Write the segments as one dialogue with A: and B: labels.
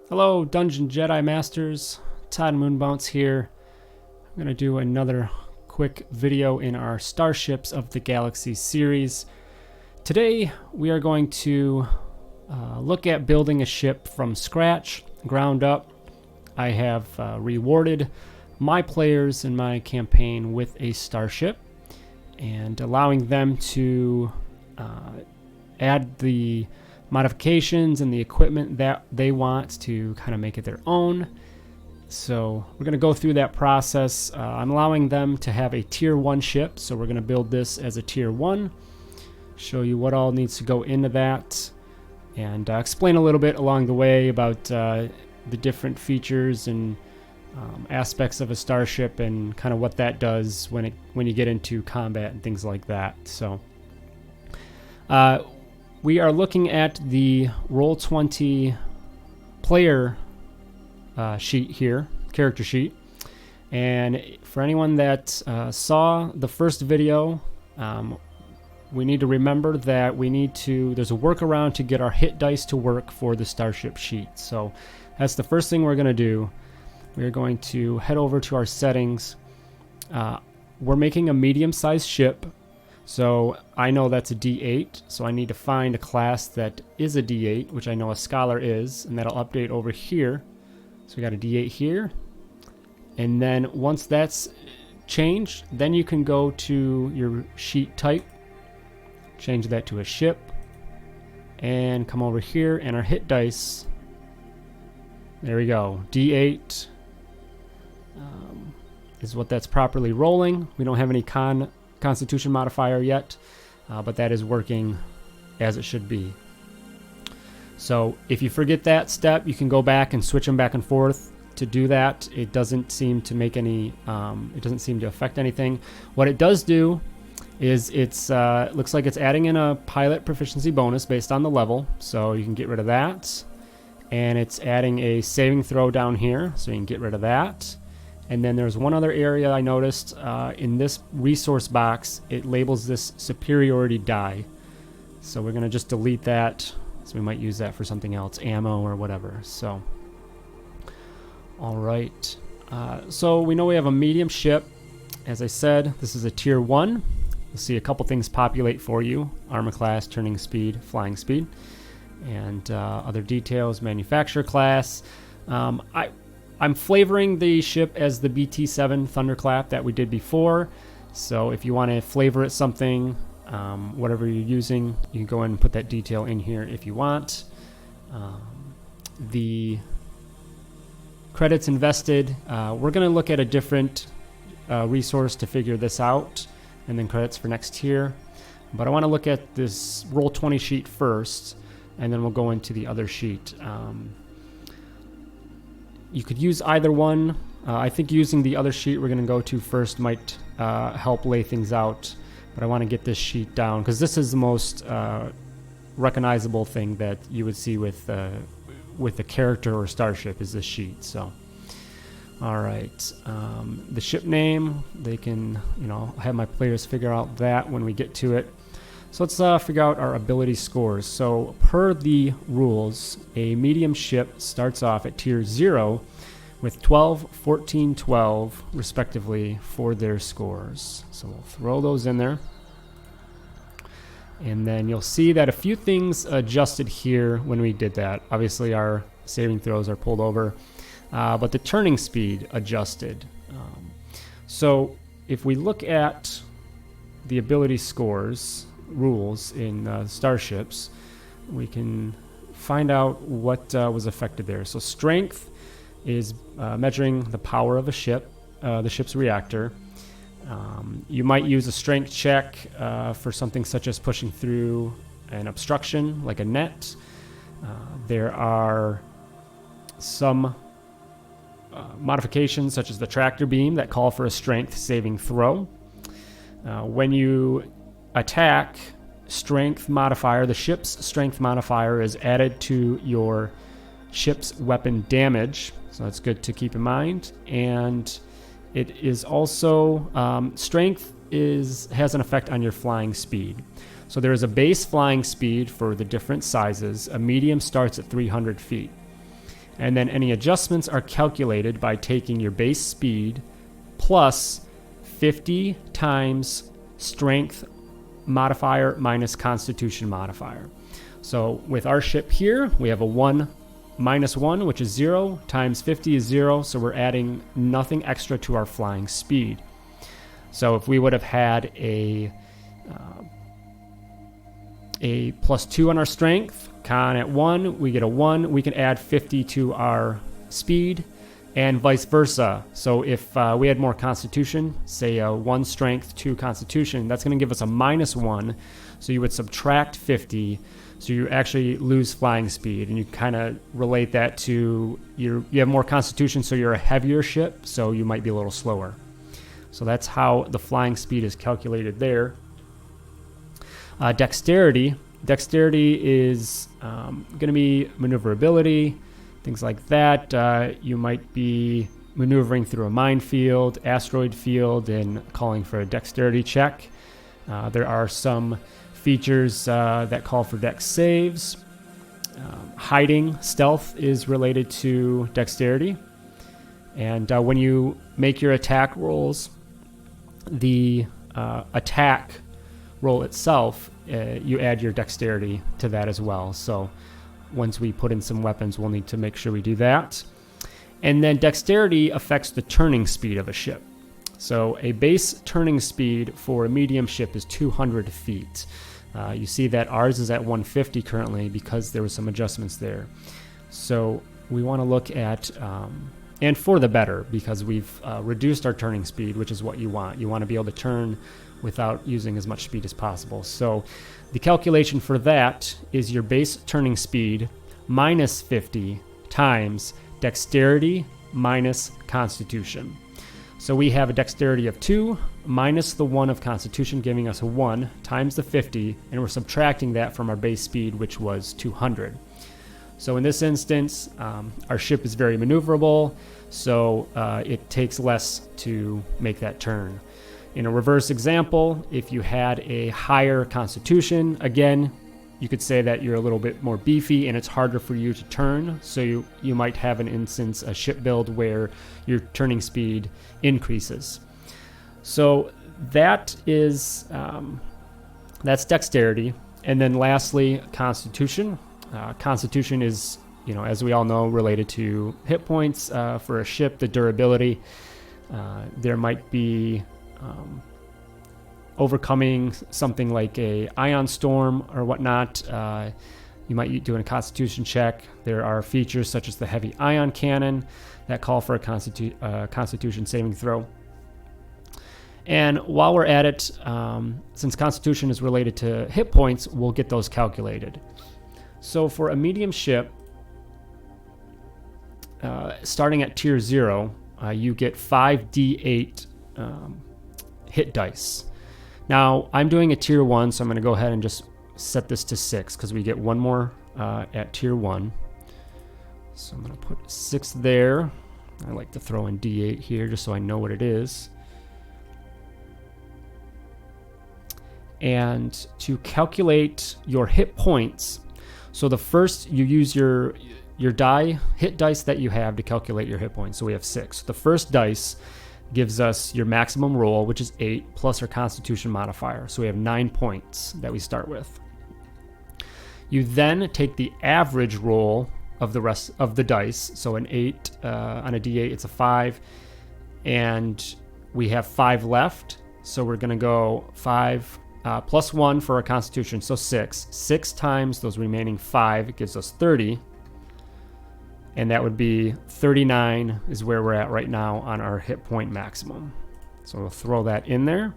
A: Hello, Dungeon Jedi Masters. Todd Moonbounce here. I'm going to do another quick video in our Starships of the Galaxy series. Today, we are going to look at building a ship from scratch, ground up. I have rewarded my players in my campaign with a starship and allowing them to add the modifications and the equipment that they want to kind of make it their own. So we're going to go through that process. I'm allowing them to have a tier 1 ship, so we're going to build this as a tier 1, show you what all needs to go into that, and explain a little bit along the way about the different features and aspects of a starship and kind of what that does when you get into combat and things like that. So we are looking at the Roll20 player sheet here, character sheet. And for anyone that saw the first video, we need to remember that there's a workaround to get our hit dice to work for the starship sheet. So that's the first thing we're going to do. We're going to head over to our settings. We're making a medium-sized ship. So I know that's a D8, so I need to find a class that is a D8, which I know a Scholar is, and that'll update over here. So we got a D8 here. And then once that's changed, then you can go to your sheet type, change that to a ship, and come over here, and our hit dice, there we go, D8 is what that's properly rolling. We don't have any Constitution modifier yet, but that is working as it should be. So if you forget that step, you can go back and switch them back and forth to do that. It doesn't seem to make any, it doesn't seem to affect anything. What it does do is it looks like it's adding in a pilot proficiency bonus based on the level, so you can get rid of that. And it's adding a saving throw down here, so you can get rid of that. And then there's one other area I noticed in this resource box. It labels this superiority die. So we're going to just delete that. So we might use that for something else, ammo or whatever. So, all right. So we know we have a medium ship. As I said, this is a tier 1. You'll see a couple things populate for you. Armor class, turning speed, flying speed, and other details, manufacturer class. I'm flavoring the ship as the BT7 Thunderclap that we did before. So if you want to flavor it something, whatever you're using, you can go ahead and put that detail in here if you want. The credits invested, we're going to look at a different resource to figure this out, and then credits for next tier. But I want to look at this Roll20 sheet first, and then we'll go into the other sheet. You could use either one. I think using the other sheet we're going to go to first might help lay things out. But I want to get this sheet down because this is the most recognizable thing that you would see with a character or starship is this sheet. So, all right, the ship name, they can have my players figure out that when we get to it. So let's figure out our ability scores. So per the rules, a medium ship starts off at tier 0 with 12, 14, 12 respectively for their scores. So we'll throw those in there. And then you'll see that a few things adjusted here when we did that. Obviously our saving throws are pulled over, but the turning speed adjusted. So if we look at the ability scores rules in starships, we can find out what was affected there. So strength is measuring the power of a ship, the ship's reactor. You might use a strength check for something such as pushing through an obstruction like a net. There are some modifications such as the tractor beam that call for a strength saving throw. When you attack, strength modifier, the ship's strength modifier is added to your ship's weapon damage, so that's good to keep in mind. And it is also strength has an effect on your flying speed. So there is a base flying speed for the different sizes. A medium starts at 300 feet. And then any adjustments are calculated by taking your base speed plus 50 times strength modifier minus constitution modifier. So with our ship here, we have a 1 minus 1, which is 0, times 50 is 0, so we're adding nothing extra to our flying speed. So if we would have had a +2 on our strength, con at 1, we get a 1, we can add 50 to our speed, and vice versa. So if we had more constitution, say a 1 strength, 2 constitution, that's going to give us a -1, so you would subtract 50, so you actually lose flying speed, and you kind of relate that to you have more constitution, so you're a heavier ship, so you might be a little slower. So that's how the flying speed is calculated there. Dexterity is going to be maneuverability, things like that. You might be maneuvering through a minefield, asteroid field, and calling for a dexterity check. There are some features that call for dex saves. Hiding, stealth is related to dexterity. And when you make your attack rolls, the attack roll itself, you add your dexterity to that as well. So once we put in some weapons, we'll need to make sure we do that. And then dexterity affects the turning speed of a ship. So a base turning speed for a medium ship is 200 feet. You see that ours is at 150 currently because there was some adjustments there. So we want to look at, and for the better, because we've reduced our turning speed, which is what you want. You want to be able to turn without using as much speed as possible. So the calculation for that is your base turning speed minus 50 times dexterity minus constitution. So we have a dexterity of 2 minus the 1 of constitution, giving us a 1 times the 50, and we're subtracting that from our base speed, which was 200. So in this instance, our ship is very maneuverable, so it takes less to make that turn. In a reverse example, if you had a higher constitution, again, you could say that you're a little bit more beefy and it's harder for you to turn. So you might have an instance, a ship build where your turning speed increases. So that is, that's dexterity. And then lastly, constitution. Constitution is, as we all know, related to hit points for a ship, the durability. There might be overcoming something like a ion storm or whatnot. You might be doing a constitution check. There are features such as the heavy ion cannon that call for a constitution saving throw. And while we're at it, since constitution is related to hit points, we'll get those calculated. So for a medium ship, starting at tier 0, you get 5d8 hit dice. Now I'm doing a tier 1, so I'm going to go ahead and just set this to 6 because we get one more at tier 1. So I'm going to put 6 there. I like to throw in d8 here just so I know what it is. And to calculate your hit points, so the first you use your die hit dice that you have to calculate your hit points. So we have 6. The first dice gives us your maximum roll, which is 8, plus our constitution modifier. So we have 9 points that we start with. You then take the average roll of the rest of the dice. So an 8 on a d8, it's a 5. And we have 5 left. So we're going to go 5 plus 1 for our constitution, so 6. 6 times those remaining 5 gives us 30. And that would be 39 is where we're at right now on our hit point maximum. So we'll throw that in there.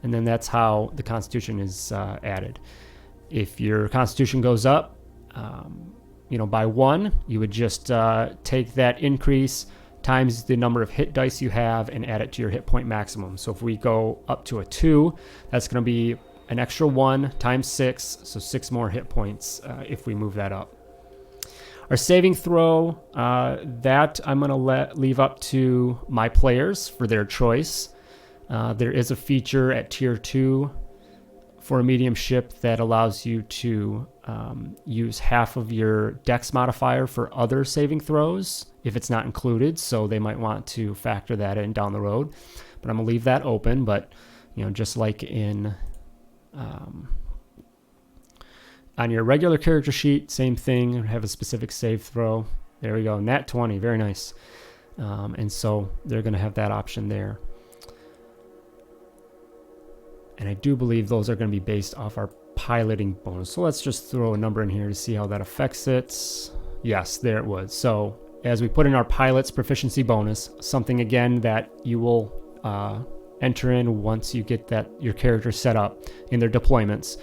A: And then that's how the constitution is added. If your constitution goes up, by 1, you would just take that increase times the number of hit dice you have and add it to your hit point maximum. So if we go up to a 2, that's going to be an extra 1 times 6, so 6 more hit points if we move that up. Our saving throw, that I'm going to leave up to my players for their choice. There is a feature at tier 2 for a medium ship that allows you to use half of your dex modifier for other saving throws if it's not included, so they might want to factor that in down the road. But I'm going to leave that open, but just like in on your regular character sheet, same thing, have a specific save throw. There we go, nat 20, very nice. And so they're going to have that option there. And I do believe those are going to be based off our piloting bonus. So let's just throw a number in here to see how that affects it. Yes, there it was. So as we put in our pilot's proficiency bonus, something again that you will enter in once you get your character set up in their deployments.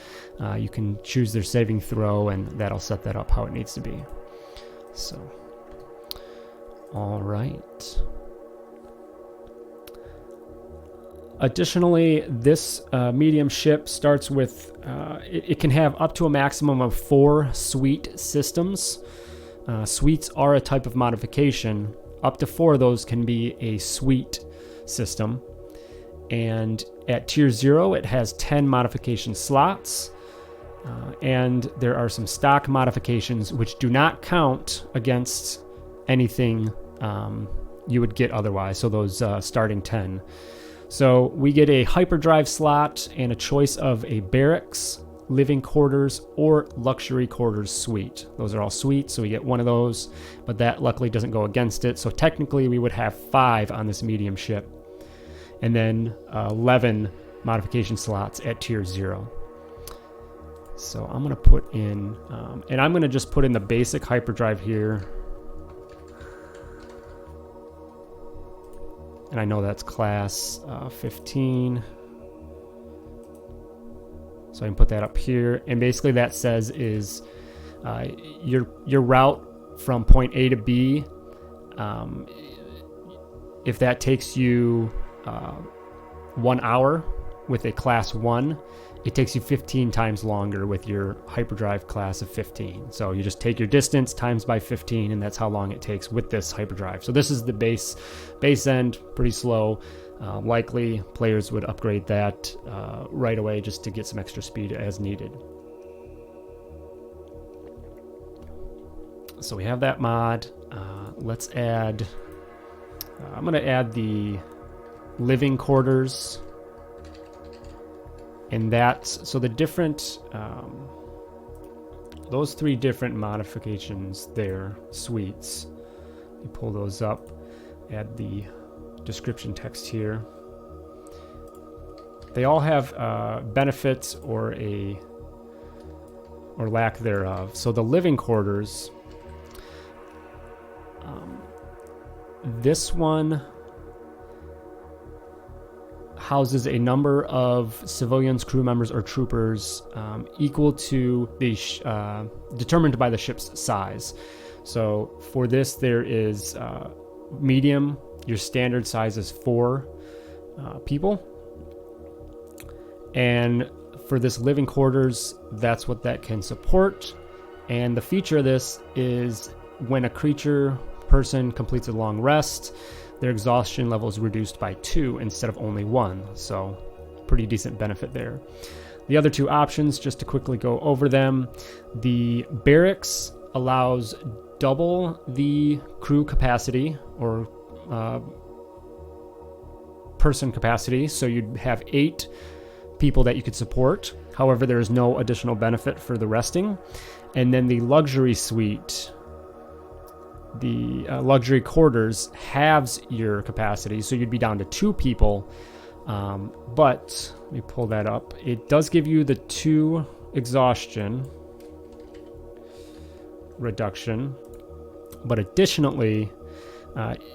A: You can choose their saving throw, and that'll set that up how it needs to be. So, all right. Additionally, this medium ship starts with, it can have up to a maximum of 4 suite systems. Suites are a type of modification. Up to 4 of those can be a suite system. And at tier 0, it has 10 modification slots. And there are some stock modifications which do not count against anything you would get otherwise. So those starting 10. So we get a hyperdrive slot and a choice of a barracks, living quarters, or luxury quarters suite. Those are all suites, so we get one of those, but that luckily doesn't go against it. So technically we would have 5 on this medium ship, and then 11 modification slots at tier 0. So I'm going to put in, and I'm going to just put in the basic hyperdrive here. And I know that's class 15. So I can put that up here. And basically that says is your route from point A to B, if that takes you 1 hour with a class 1, it takes you 15 times longer with your hyperdrive class of 15. So you just take your distance times by 15, and that's how long it takes with this hyperdrive. So this is the base end, pretty slow. Likely players would upgrade that right away just to get some extra speed as needed. So we have that mod. Let's add, I'm going to add the living quarters. And that's, so the different, those 3 different modifications there, suites, you pull those up, add the description text here. They all have benefits or lack thereof. So the living quarters, this one houses a number of civilians, crew members, or troopers equal to the determined by the ship's size. So for this, there is medium. Your standard size is 4 people. And for this living quarters, that's what that can support. And the feature of this is when a person completes a long rest, their exhaustion level is reduced by 2 instead of only 1. So pretty decent benefit there. The other 2 options, just to quickly go over them, the barracks allows double the crew capacity or person capacity. So you'd have 8 people that you could support. However, there is no additional benefit for the resting. And then the luxury suite, the luxury quarters, halves your capacity, so you'd be down to 2 people. But let me pull that up. It does give you the 2 exhaustion reduction, but additionally,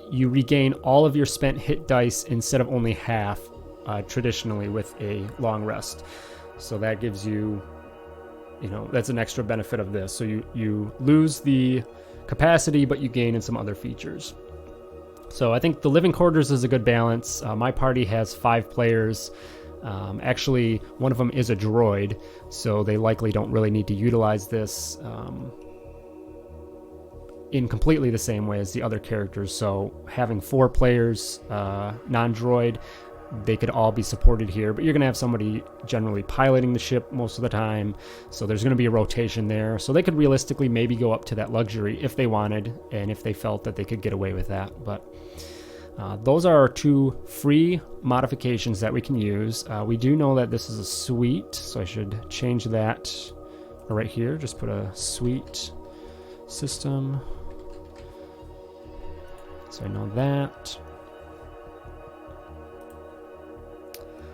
A: you regain all of your spent hit dice instead of only half, traditionally with a long rest. So that gives you, that's an extra benefit of this. So you lose the capacity, but you gain in some other features. So I think the living quarters is a good balance. My party has 5 players. Actually, one of them is a droid, so they likely don't really need to utilize this in completely the same way as the other characters. So having 4 players, non-droid, they could all be supported here, but you're going to have somebody generally piloting the ship most of the time, so there's going to be a rotation there. So they could realistically maybe go up to that luxury if they wanted, and if they felt that they could get away with that. But those are our 2 free modifications that we can use. We do know that this is a suite, so I should change that right here. Just put a suite system, so I know that.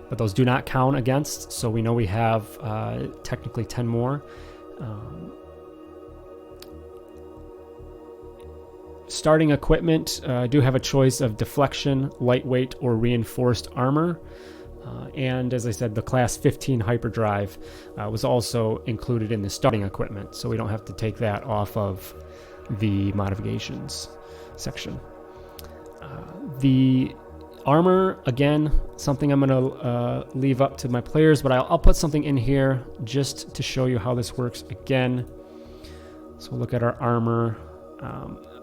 A: But those do not count against, so we know we have technically 10 more. Starting equipment, do have a choice of deflection, lightweight, or reinforced armor. And as I said, the class 15 hyperdrive was also included in the starting equipment, so we don't have to take that off of the modifications section. The armor, again, something I'm going to leave up to my players, but I'll put something in here just to show you how this works again. So we'll look at our armor.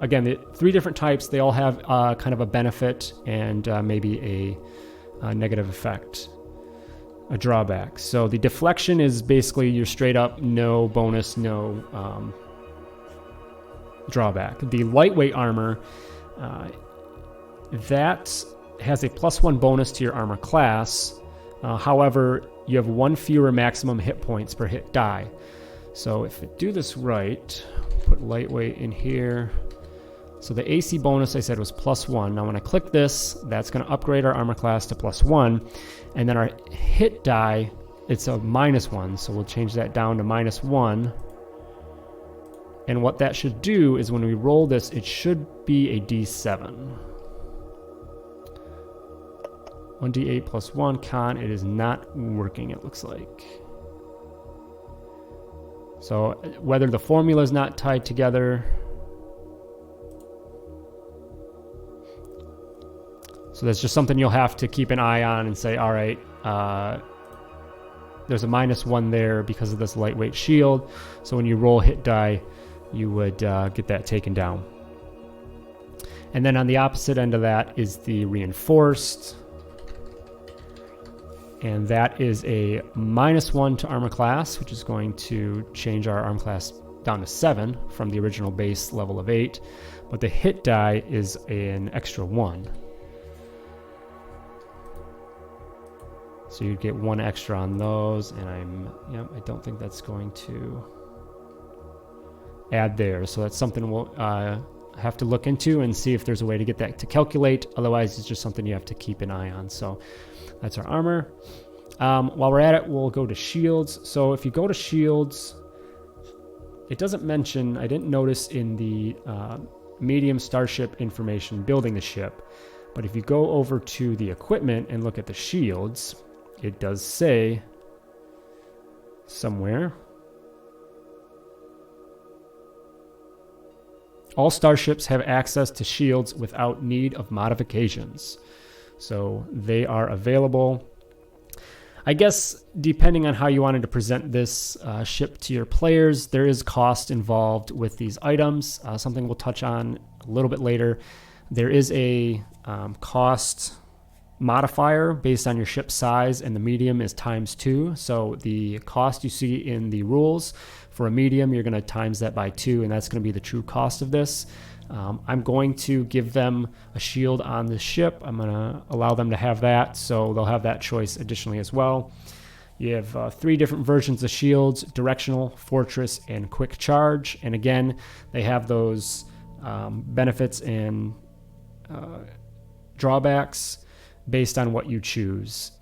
A: Again, the 3 different types, they all have kind of a benefit and maybe a negative effect, a drawback. So the deflection is basically your straight up no bonus, no drawback. The lightweight armor, that has a +1 bonus to your armor class. However, you have 1 fewer maximum hit points per hit die. So if I do this right, put lightweight in here. So the AC bonus I said was +1. Now when I click this, that's going to upgrade our armor class to +1. And then our hit die, it's a -1. So we'll change that down to -1. And what that should do is when we roll this, it should be a D7. 1d8 + 1 con. It is not working, it looks like. So whether the formula is not tied together. So that's just something you'll have to keep an eye on and say, all right, there's a -1 there because of this lightweight shield. So when you roll hit die, you would get that taken down. And then on the opposite end of that is the reinforced. And that is a -1 to armor class, which is going to change our armor class down to 7 from the original base level of 8. But the hit die is an extra 1. So you'd get 1 extra on those, and I don't think that's going to add there. So that's something we'll have to look into and see if there's a way to get that to calculate. Otherwise, it's just something you have to keep an eye on. So that's our armor. While we're at it, we'll go to shields. So if you go to shields, it doesn't mention, I didn't notice in the medium starship information building the ship, but if you go over to the equipment and look at the shields, it does say somewhere, all starships have access to shields without need of modifications. So they are available. I guess depending on how you wanted to present this ship to your players, there is cost involved with these items. Something we'll touch on a little bit later. There is a cost modifier based on your ship size, and the medium is ×2. So the cost you see in the rules for a medium, you're going to times that by 2, and that's going to be the true cost of this. I'm going to give them a shield on the ship. I'm going to allow them to have that, so they'll have that choice additionally as well. You have 3 different versions of shields: directional, fortress, and quick charge. And again, they have those benefits and drawbacks based on what you choose.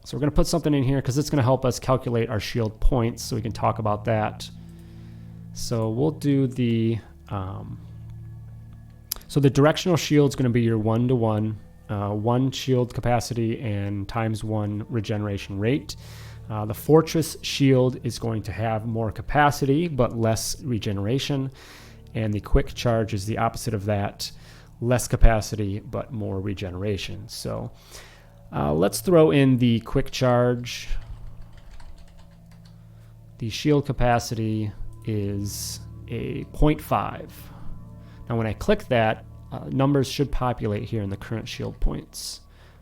A: So we're going to put something in here because it's going to help us calculate our shield points, so we can talk about that. So we'll do the so the directional shield is going to be your 1-to-1, 1 shield capacity and ×1 regeneration rate. The fortress shield is going to have more capacity but less regeneration, and the quick charge is the opposite of that: less capacity but more regeneration. So let's throw in the quick charge. The shield capacity is a 0.5. Now when I click that, numbers should populate here in the current shield points,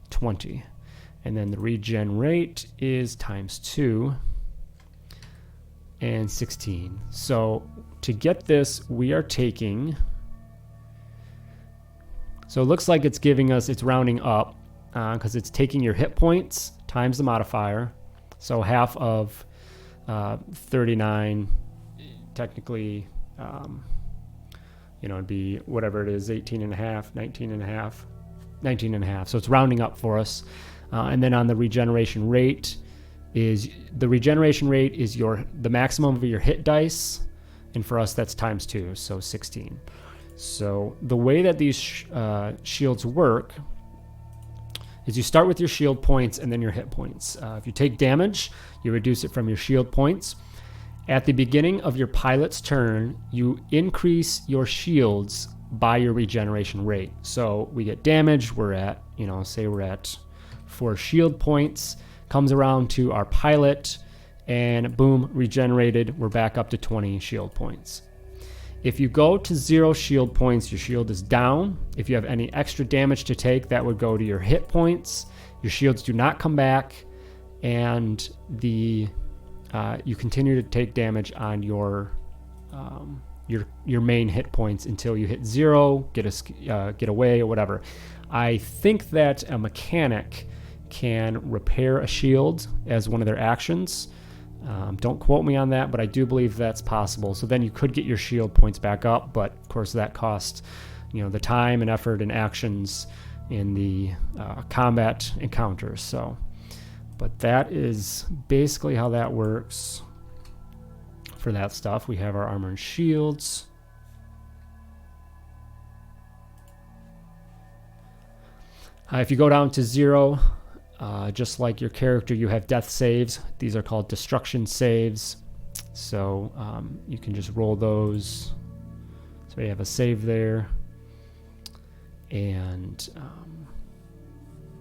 A: 20. And then the regen rate is ×2 and 16. So to get this, we are taking, so it looks like it's giving us, it's rounding up because it's taking your hit points times the modifier. So half of 39, technically, it'd be whatever it is, 18 and a half, 19 and a half, 19 and a half. So it's rounding up for us. And then on the regeneration rate is the maximum of your hit dice. And for us, that's ×2, so 16. So the way that these shields work is you start with your shield points and then your hit points. If you take damage, you reduce it from your shield points. At the beginning of your pilot's turn, you increase your shields by your regeneration rate. So we get damage, we're at, say we're at 4 shield points, comes around to our pilot, and boom, regenerated, we're back up to 20 shield points. If you go to 0 shield points, your shield is down. If you have any extra damage to take, that would go to your hit points. Your shields do not come back, and you continue to take damage on your main hit points until you hit 0, get away, or whatever. I think that a mechanic can repair a shield as one of their actions. Don't quote me on that, but I do believe that's possible. So then you could get your shield points back up, but of course that costs, the time and effort and actions in the combat encounters. So, but that is basically how that works for that stuff. We have our armor and shields. If you go down to 0, just like your character, you have death saves. These are called destruction saves. So you can just roll those. So you have a save there. And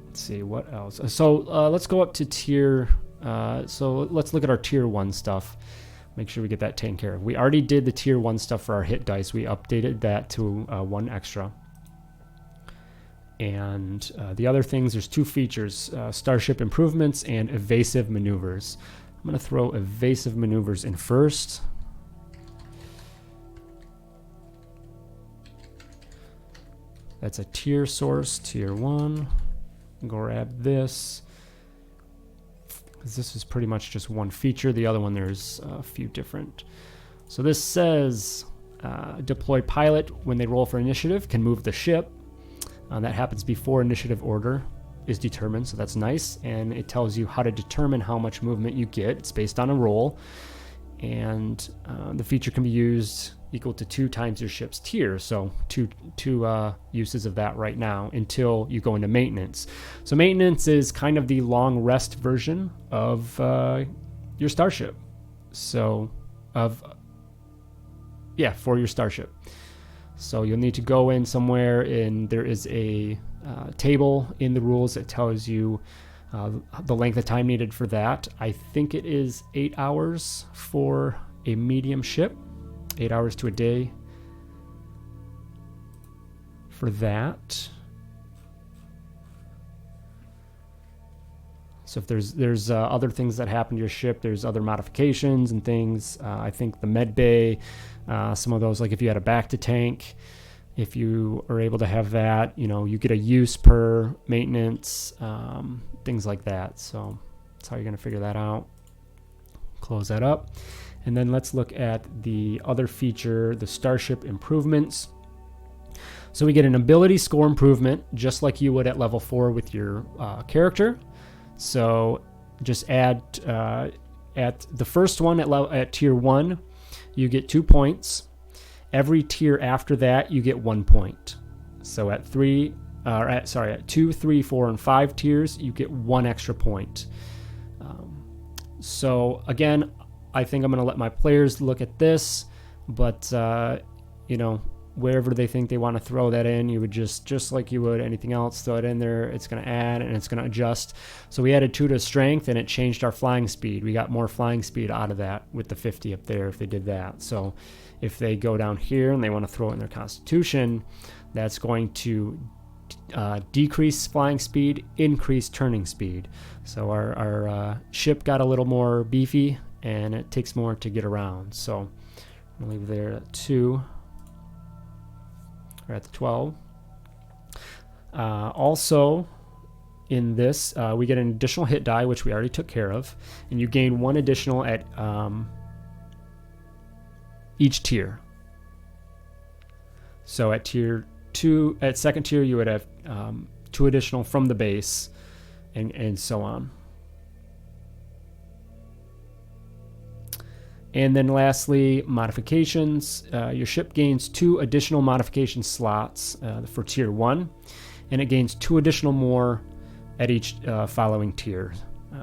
A: let's see what else. So let's go up to tier. So let's look at our tier 1 stuff. Make sure we get that taken care of. We already did the tier 1 stuff for our hit dice. We updated that to 1 extra. And the other things, there's 2 features, starship improvements and evasive maneuvers. I'm going to throw evasive maneuvers in first. That's a tier source, tier 1. Grab this. This is pretty much just 1 feature. The other one, there's a few different. So this says deploy pilot when they roll for initiative can move the ship. That happens before initiative order is determined, so that's nice. And it tells you how to determine how much movement you get. It's based on a roll. And the feature can be used equal to 2 times your ship's tier. So two uses of that right now until you go into maintenance. So maintenance is kind of the long rest version of your starship. So for your starship. So you'll need to go in somewhere, and there is a table in the rules that tells you the length of time needed for that. I think it is 8 hours for a medium ship, 8 hours to a day for that. So if there's other things that happen to your ship, there's other modifications and things. I think the med bay, some of those, like if you had a back to tank, if you are able to have that, you get a use per maintenance, things like that. So that's how you're going to figure that out. Close that up. And then let's look at the other feature, the starship improvements. So we get an ability score improvement, just like you would at level 4 with your character. So just add at the first one at tier 1, you get 2 points. Every tier after that, you get 1 point. So at 2, 3, 4, and 5 tiers, you get 1 extra point. So again, I think I'm going to let my players look at this, but wherever they think they want to throw that in, you would just like you would anything else, throw it in there. It's going to add and it's going to adjust. So we added 2 to strength, and it changed our flying speed. We got more flying speed out of that with the 50 up there if they did that. So if they go down here and they want to throw it in their constitution, that's going to decrease flying speed, increase turning speed. So our ship got a little more beefy, and it takes more to get around. So I'm gonna leave there at 2. We're at the 12. Also, in this, we get an additional hit die, which we already took care of, and you gain 1 additional at each tier. So at tier 2, at second tier, you would have 2 additional from the base, and so on. And then lastly, modifications. Your ship gains 2 additional modification slots for tier 1, and it gains 2 additional more at each following tier.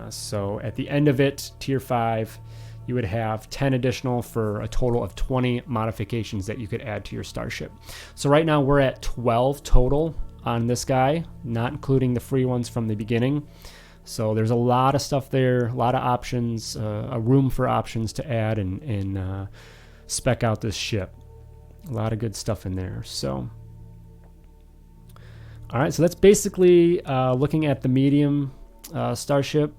A: So at the end of it, tier 5, you would have 10 additional for a total of 20 modifications that you could add to your starship. So right now we're at 12 total on this guy, not including the free ones from the beginning. So there's a lot of stuff there, a lot of options, a room for options to add and spec out this ship. A lot of good stuff in there. So, all right, so that's basically looking at the medium starship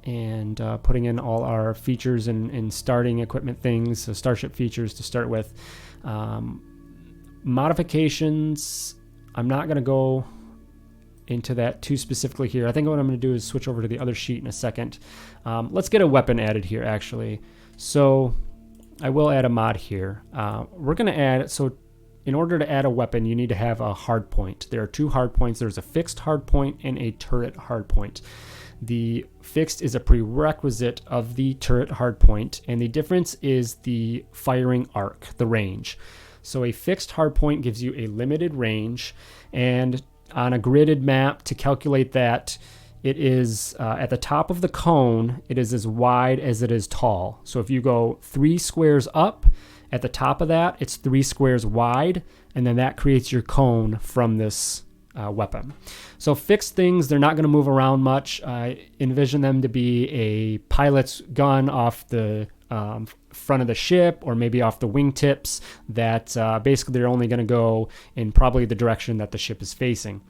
A: and putting in all our features and starting equipment things, so starship features to start with. Modifications, I'm not going to go into that too specifically here. I think what I'm going to do is switch over to the other sheet in a second. Let's get a weapon added here, actually. So I will add a mod here. We're going to add, so in order to add a weapon, you need to have a hard point. There are 2 hard points. There's a fixed hard point and a turret hard point. The fixed is a prerequisite of the turret hard point, and the difference is the firing arc, the range. So a fixed hard point gives you a limited range, and on a gridded map, to calculate that, it is at the top of the cone, it is as wide as it is tall. So if you go 3 squares up, at the top of that, it's 3 squares wide, and then that creates your cone from this weapon. So fixed things, they're not going to move around much. I envision them to be a pilot's gun off the front of the ship, or maybe off the wingtips, that basically they're only going to go in probably the direction that the ship is facing.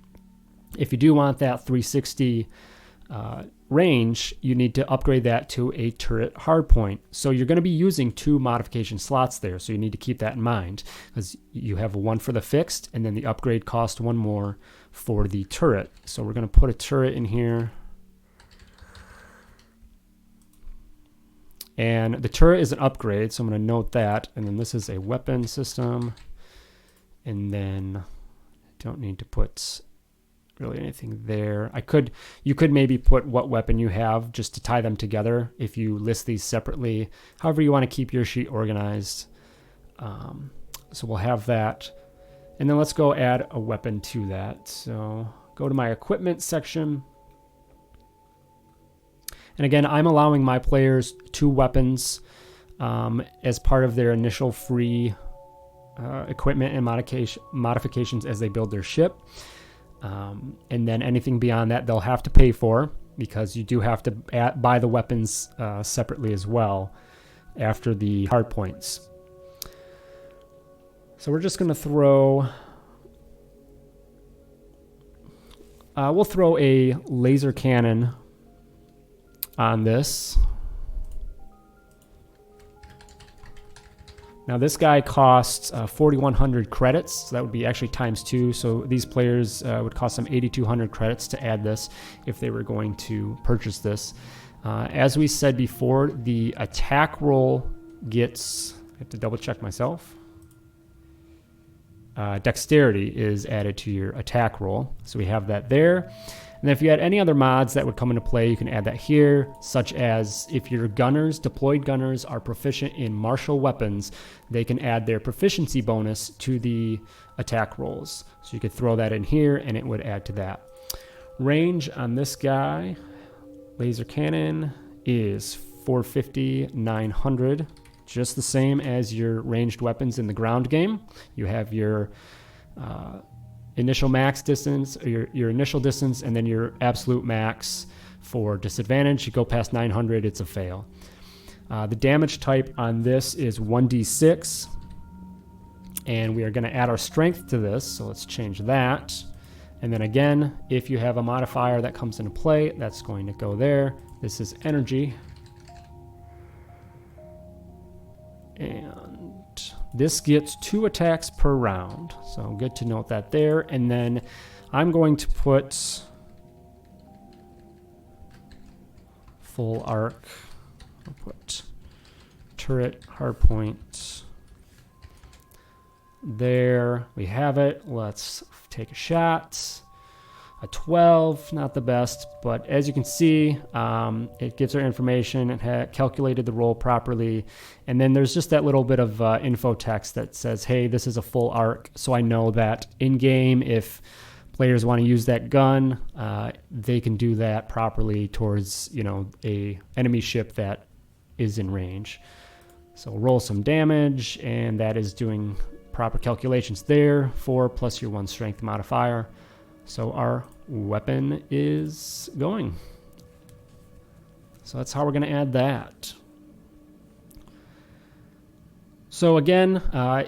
A: If you do want that 360 range, you need to upgrade that to a turret hardpoint. So you're going to be using 2 modification slots there, so you need to keep that in mind, because you have 1 for the fixed, and then the upgrade costs 1 more for the turret. So we're going to put a turret in here. And the turret is an upgrade, so I'm going to note that. And then this is a weapon system. And then I don't need to put really anything there. You could maybe put what weapon you have just to tie them together if you list these separately. However you want to keep your sheet organized. So we'll have that. And then let's go add a weapon to that. So go to my equipment section. And again, I'm allowing my players 2 weapons as part of their initial free equipment and modifications as they build their ship. And then anything beyond that, they'll have to pay for, because you do have to buy the weapons separately as well after the hard points. So we're just going to throw... we'll throw a laser cannon on this. Now this guy costs 4,100 credits, so that would be actually times 2. So these players would cost them 8,200 credits to add this if they were going to purchase this. As we said before, the attack roll gets, I have to double check myself. Dexterity is added to your attack roll, so we have that there. And if you had any other mods that would come into play, you can add that here, such as if your gunners, deployed gunners, are proficient in martial weapons, they can add their proficiency bonus to the attack rolls. So you could throw that in here and it would add to that. Range on this guy, laser cannon, is 450, 900, just the same as your ranged weapons in the ground game. You have your initial max distance, or your initial distance, and then your absolute max for disadvantage. You go past 900, it's a fail. The damage type on this is 1d6, and we are going to add our strength to this, so let's change that. And then again, if you have a modifier that comes into play, that's going to go there. This is energy. And this gets 2 attacks per round. So good to note that there. And then I'm going to put full arc. I'll put turret, hardpoint. There we have it. Let's take a shot. A 12, not the best, but as you can see, it gives our information. It had calculated the roll properly. And then there's just that little bit of info text that says, hey, this is a full arc. So I know that in game, if players want to use that gun, they can do that properly towards, you know, a enemy ship that is in range. So roll some damage, and that is doing proper calculations there. 4 plus your 1 strength modifier. So our weapon is going. So that's how we're going to add that. So again,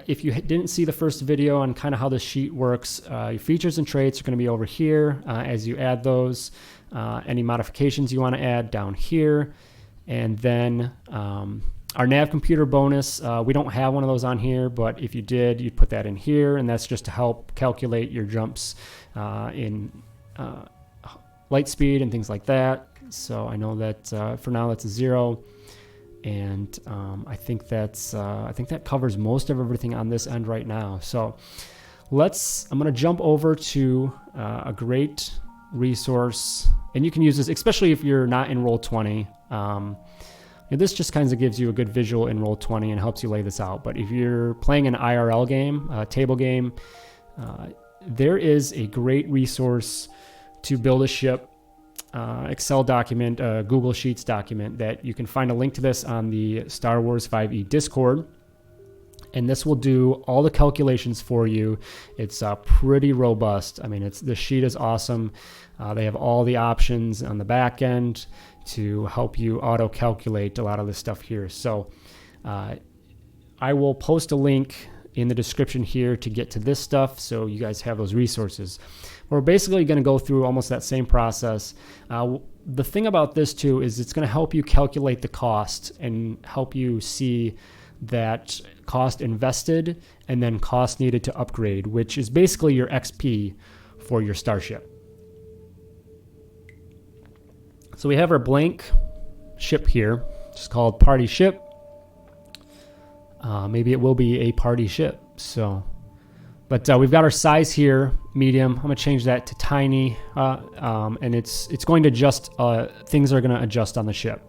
A: if you didn't see the first video on kind of how this sheet works, your features and traits are going to be over here as you add those. Any modifications you want to add down here. And then our nav computer bonus, we don't have one of those on here, but if you did, you'd put that in here, and that's just to help calculate your jumps in light speed and things like that. So I know that for now that's a 0, and I think that covers most of everything on this end right now. So I'm going to jump over to a great resource, and you can use this, especially if you're not in Roll20. This just kind of gives you a good visual in Roll20 and helps you lay this out. But if you're playing an IRL game, a table game, there is a great resource to build a ship, Excel document, a Google Sheets document that you can find a link to this on the SW5e Discord. And this will do all the calculations for you. It's pretty robust. I mean, the sheet is awesome. They have all the options on the back end to help you auto-calculate a lot of this stuff here. So I will post a link in the description here to get to this stuff so you guys have those resources. We're basically going to go through almost that same process. The thing about this too is it's going to help you calculate the cost and help you see that cost invested and then cost needed to upgrade, which is basically your XP for your starship. So we have our blank ship here. It's called party ship. Maybe it will be a party ship. But we've got our size here, medium. I'm gonna change that to tiny, and it's going to adjust. Things are gonna adjust on the ship.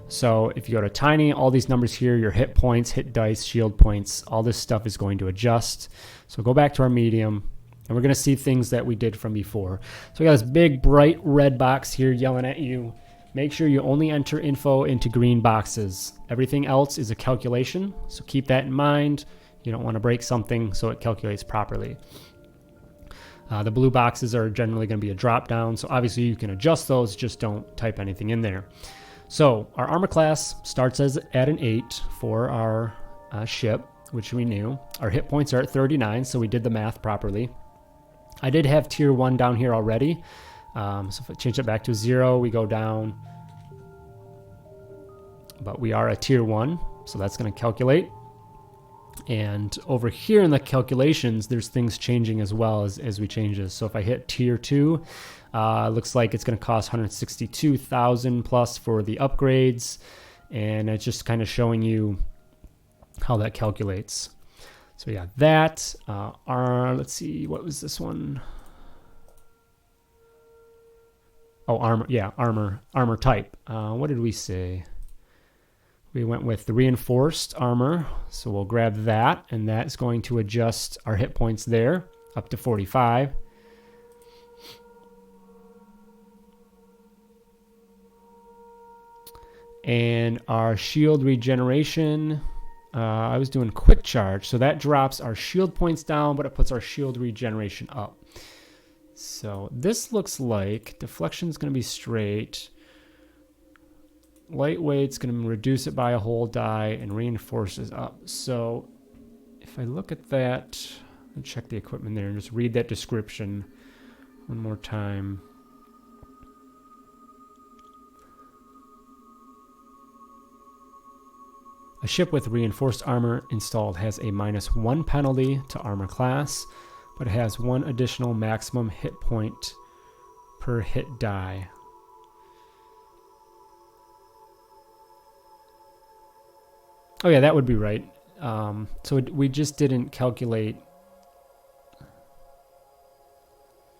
A: So if you go to tiny, all these numbers here, your hit points, hit dice, shield points, all this stuff is going to adjust. So go back to our medium, and we're going to see things that we did from before. So we got this big bright red box here yelling at you. Make sure you only enter info into green boxes. Everything else is a calculation, so keep that in mind. You don't want to break something so it calculates properly. The blue boxes are generally going to be a drop down, so obviously you can adjust those, just don't type anything in there. So our armor class starts at an 8 for our ship, which we knew. Our hit points are at 39, so we did the math properly. I did have tier 1 down here already. So if I change it back to 0, we go down. But we are at tier 1, so that's going to calculate. And over here in the calculations, there's things changing as well as we change this. So if I hit tier 2, looks like it's going to cost 162,000 plus for the upgrades, and it's just kind of showing you how that calculates. So yeah, that let's see, what was this one? Oh, armor. Yeah, armor type. What did we say? We went with the reinforced armor, so we'll grab that, and that's going to adjust our hit points there up to 45. And our shield regeneration, I was doing quick charge, so that drops our shield points down, but it puts our shield regeneration up. So this looks like deflection is going to be straight. Lightweight's going to reduce it by a whole die and reinforces up. So if I look at that and check the equipment there and just read that description, one more time. A ship with reinforced armor installed has a -1 penalty to armor class, but it has 1 additional maximum hit point per hit die. Oh yeah, that would be right. We just didn't calculate,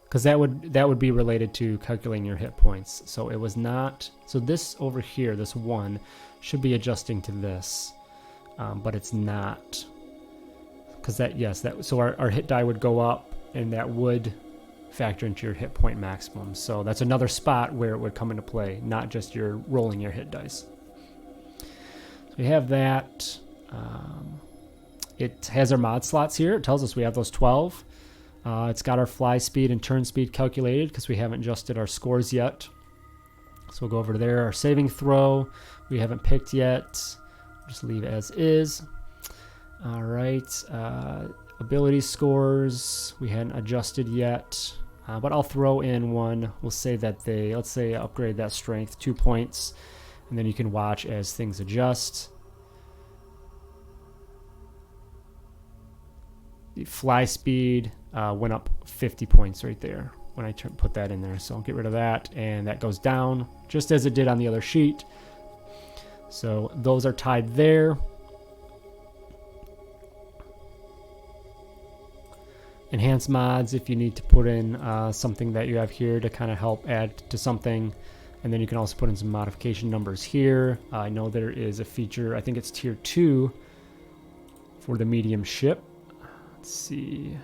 A: because that would be related to calculating your hit points. So it was not. So this over here, this 1, should be adjusting to this, but it's not. Because so our hit die would go up, and that would factor into your hit point maximum. So that's another spot where it would come into play, not just your rolling your hit dice. So we have that. It has our mod slots here. It tells us we have those 12. It's got our fly speed and turn speed calculated because we haven't adjusted our scores yet. So we'll go over there. Our saving throw, we haven't picked yet. Just leave as is. All right. Ability scores, we hadn't adjusted yet. But I'll throw in one. We'll say that let's say upgrade that strength 2 points. And then you can watch as things adjust. The fly speed went up 50 points right there when I put that in there. So I'll get rid of that, and that goes down just as it did on the other sheet. So those are tied there. Enhance mods if you need to put in something that you have here to kind of help add to something. And then you can also put in some modification numbers here. I know there is a feature, I think it's tier 2 for the medium ship. Let's see.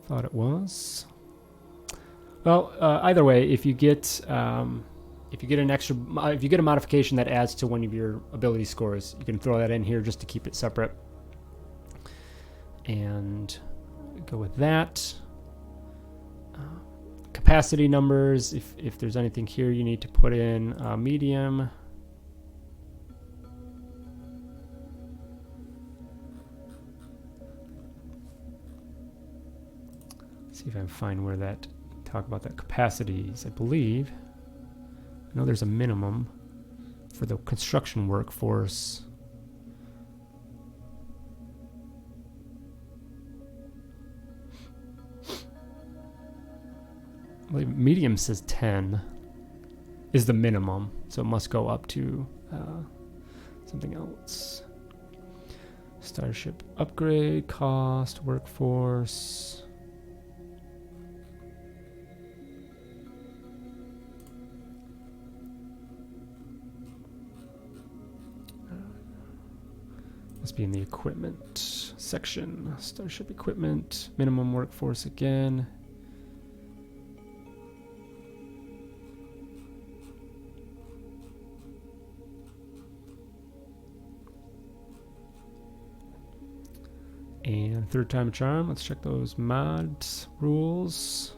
A: Thought it was. Well, either way, if you get a modification that adds to one of your ability scores, you can throw that in here just to keep it separate. And go with that. Capacity numbers, if there's anything here you need to put in, medium. Let's see if I can find where that talk about that capacities. I believe I know there's a minimum for the construction workforce. I believe medium says 10 is the minimum, so it must go up to something else. Starship upgrade, cost, workforce. Must be in the equipment section. Starship equipment, minimum workforce again. And third time a charm. Let's check those mods rules.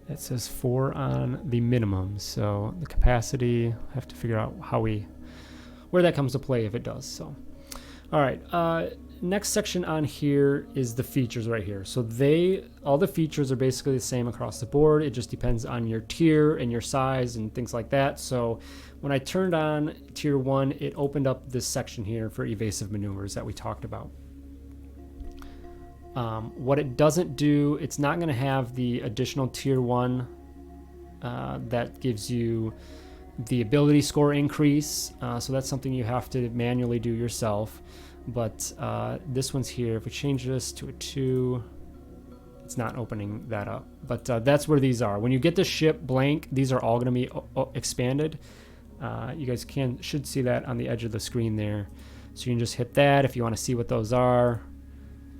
A: It says 4 on the minimum, so the capacity, I have to figure out where that comes to play if it does. So, all right. Next section on here is the features right here. So all the features are basically the same across the board. It just depends on your tier and your size and things like that. So when I turned on tier 1, it opened up this section here for evasive maneuvers that we talked about. What it doesn't do, it's not going to have the additional tier 1 that gives you the ability score increase. So that's something you have to manually do yourself. But this one's here. If we change this to a 2, it's not opening that up. But that's where these are. When you get the ship blank, these are all going to be expanded. You guys should see that on the edge of the screen there. So you can just hit that if you want to see what those are,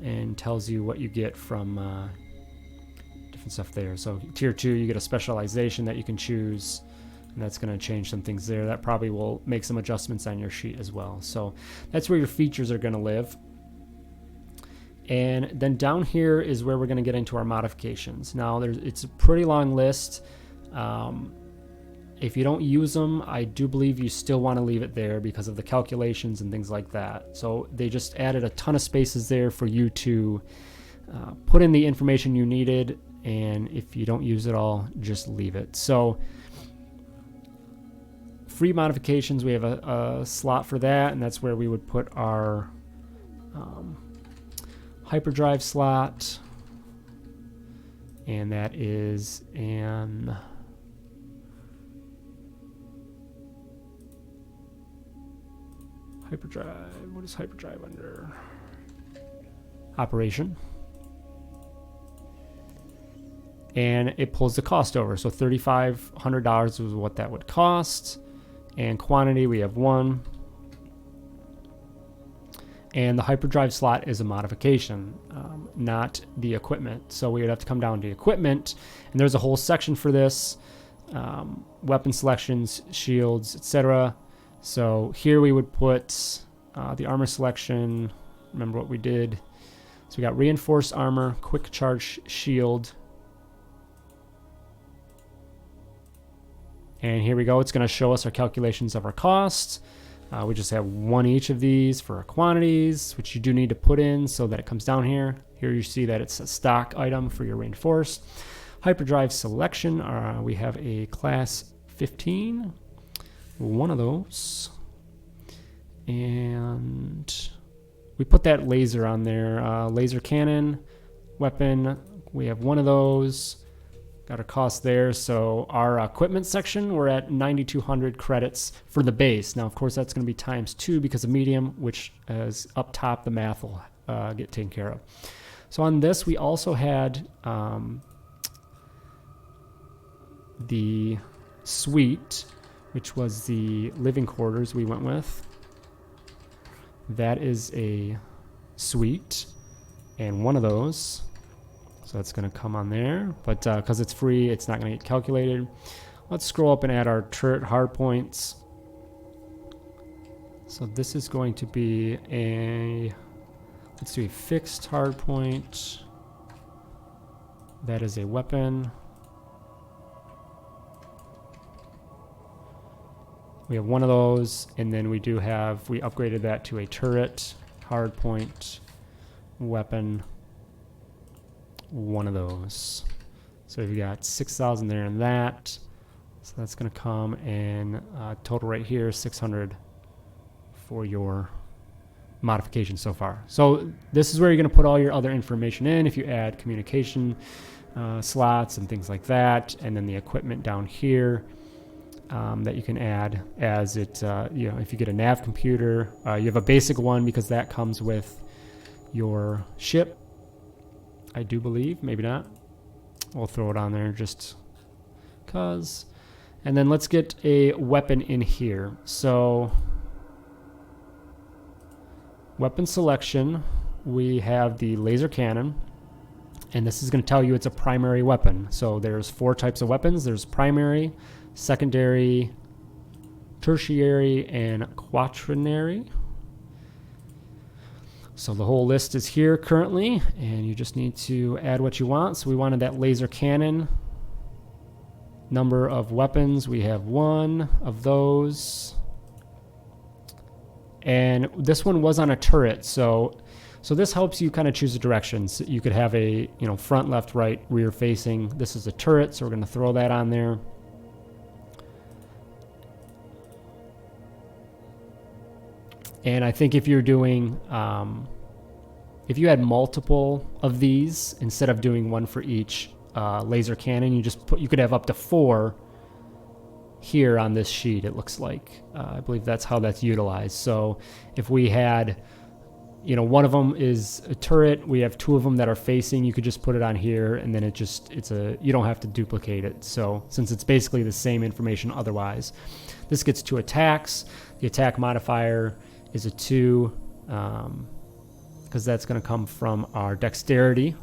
A: and tells you what you get from different stuff there. So tier 2, you get a specialization that you can choose, and that's going to change some things there. That probably will make some adjustments on your sheet as well. So that's where your features are going to live. And then down here is where we're going to get into our modifications. Now it's a pretty long list. If you don't use them, I do believe you still want to leave it there because of the calculations and things like that. So they just added a ton of spaces there for you to put in the information you needed, and if you don't use it all, just leave it. So free modifications, we have a slot for that, and that's where we would put our hyperdrive slot, and that is an hyperdrive. What is hyperdrive under? Operation. And it pulls the cost over. So $3,500 was what that would cost. And quantity, we have 1. And the hyperdrive slot is a modification, not the equipment. So we would have to come down to equipment. And there's a whole section for this. Weapon selections, shields, etc. So here we would put the armor selection. Remember what we did. So we got reinforced armor, quick charge shield. And here we go. It's going to show us our calculations of our costs. We just have 1 each of these for our quantities, which you do need to put in so that it comes down here. Here you see that it's a stock item for your reinforced. Hyperdrive selection. We have a class 15. 1 of those, and we put that laser on there. Laser cannon weapon, we have 1 of those. Got a cost there. So our equipment section, we're at 9,200 credits for the base. Now of course that's going to be ×2 because of medium, which is up top. The math will get taken care of. So on this we also had the suite, which was the living quarters we went with. That is a suite, and 1 of those. So that's going to come on there, but because it's free, it's not going to get calculated. Let's scroll up and add our turret hardpoints. So this is going to be let's do a fixed hardpoint. That is a weapon. We have 1 of those, and then we upgraded that to a turret, hardpoint, weapon, 1 of those. So we've got 6,000 there in that. So that's going to come in total right here, 600 for your modification so far. So this is where you're going to put all your other information in if you add communication slots and things like that, and then the equipment down here. That you can add as it, if you get a nav computer, you have a basic one because that comes with your ship, I do believe, maybe not. We'll throw it on there just cause. And then let's get a weapon in here. So weapon selection, we have the laser cannon, and this is going to tell you it's a primary weapon. So there's 4 types of weapons. There's primary, secondary, tertiary, and quaternary. So the whole list is here currently, and you just need to add what you want. So we wanted that laser cannon. Number of weapons, we have 1 of those. And this one was on a turret, so this helps you kind of choose the directions. You could have a front, left, right, rear facing. This is a turret, so we're going to throw that on there. And I think if you're doing, if you had multiple of these, instead of doing 1 for each laser cannon, you could have up to 4 here on this sheet, it looks like. I believe that's how that's utilized. So if we had, 1 of them is a turret, we have 2 of them that are facing, you could just put it on here, and then you don't have to duplicate it. So since it's basically the same information otherwise. This gets 2 attacks. The attack modifier is a 2, because that's going to come from our dexterity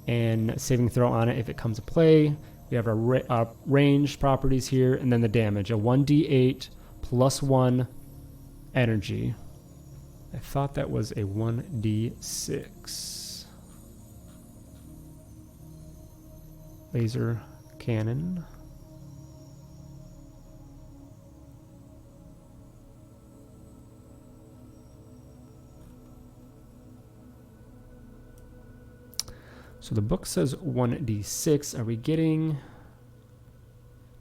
A: and saving throw on it if it comes to play. We have our range properties here, and then the damage, a 1d8 plus 1 energy. I thought that was a 1d6. Laser cannon. So the book says 1d6. Are we getting...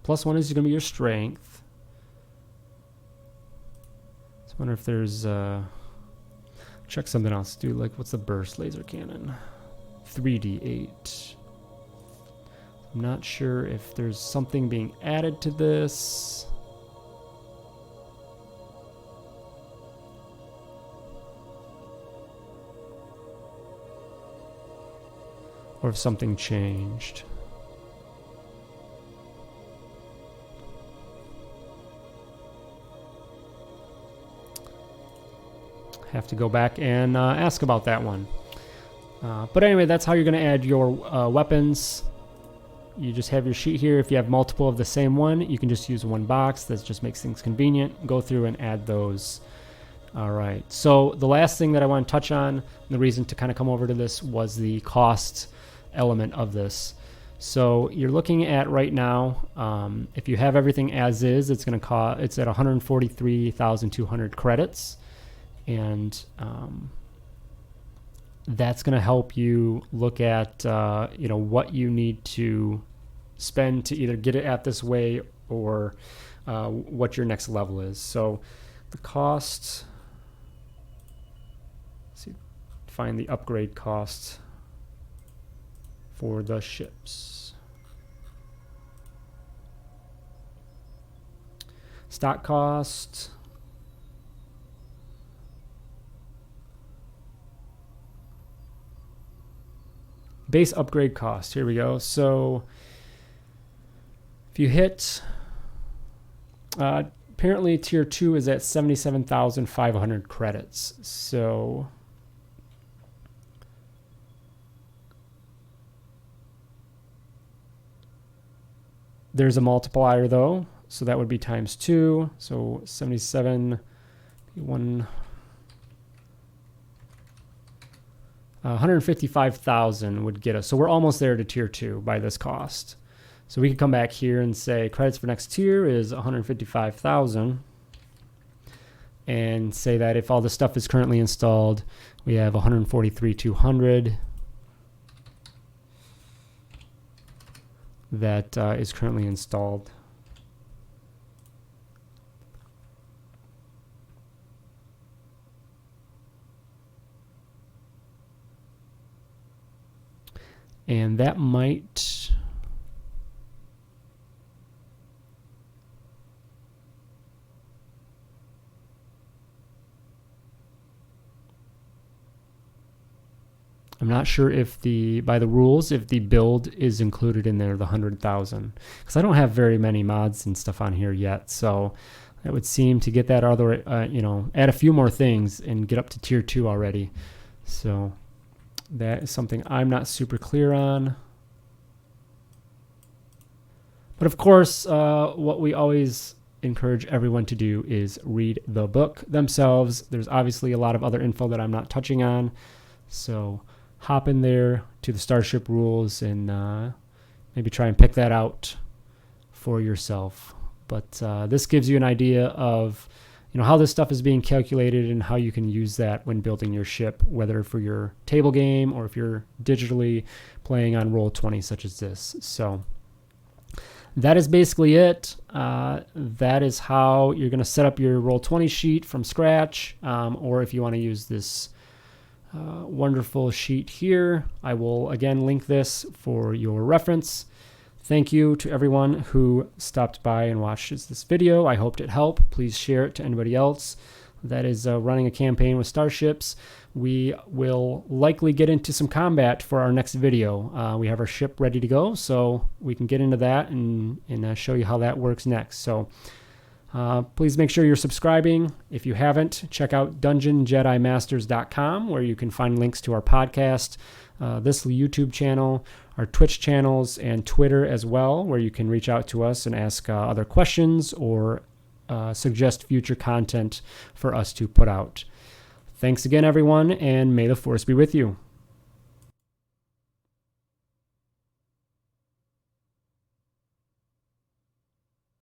A: +1 is going to be your strength. I wonder if there's... check something else. Do like, what's the burst laser cannon? 3d8. I'm not sure if there's something being added to this. Or if something changed. Have to go back and ask about that one. But anyway, that's how you're going to add your weapons. You just have your sheet here. If you have multiple of the same one, you can just use one box. That just makes things convenient. Go through and add those. All right. So the last thing that I want to touch on, the reason to kind of come over to this, was the cost element of this. So you're looking at right now, if you have everything as is, it's going to cost, it's at 143,200 credits. And that's going to help you look at what you need to spend to either get it at this way or what your next level is. So the cost, let's see, find the upgrade cost for the ships. Stock cost. Base upgrade cost. Here we go. So if you hit, apparently tier 2 is at 77,500 credits. So there's a multiplier though. So that would be times 2. So 77, 155,000 would get us. So we're almost there to tier 2 by this cost. So we could come back here and say credits for next tier is 155,000, and say that if all the stuff is currently installed, we have 143,200 that is currently installed. And that might... I'm not sure if by the rules, if the build is included in there, the 100,000. Because I don't have very many mods and stuff on here yet. So it would seem to get that other, add a few more things and get up to tier 2 already. So... that is something I'm not super clear on. But of course, what we always encourage everyone to do is read the book themselves. There's obviously a lot of other info that I'm not touching on. So hop in there to the Starship rules and maybe try and pick that out for yourself. But this gives you an idea of how this stuff is being calculated and how you can use that when building your ship, whether for your table game or if you're digitally playing on Roll20 such as this. So that is basically it. That is how you're going to set up your Roll20 sheet from scratch, or if you want to use this wonderful sheet here, I will again link this for your reference. Thank you to everyone who stopped by and watched this video. I hoped it helped. Please share it to anybody else that is running a campaign with starships. We will likely get into some combat for our next video. We have our ship ready to go, so we can get into that and show you how that works next. So please make sure you're subscribing. If you haven't, check out dungeonjedimasters.com, where you can find links to our podcast, this YouTube channel, our Twitch channels, and Twitter as well, where you can reach out to us and ask other questions or suggest future content for us to put out. Thanks again, everyone, and may the Force be with you.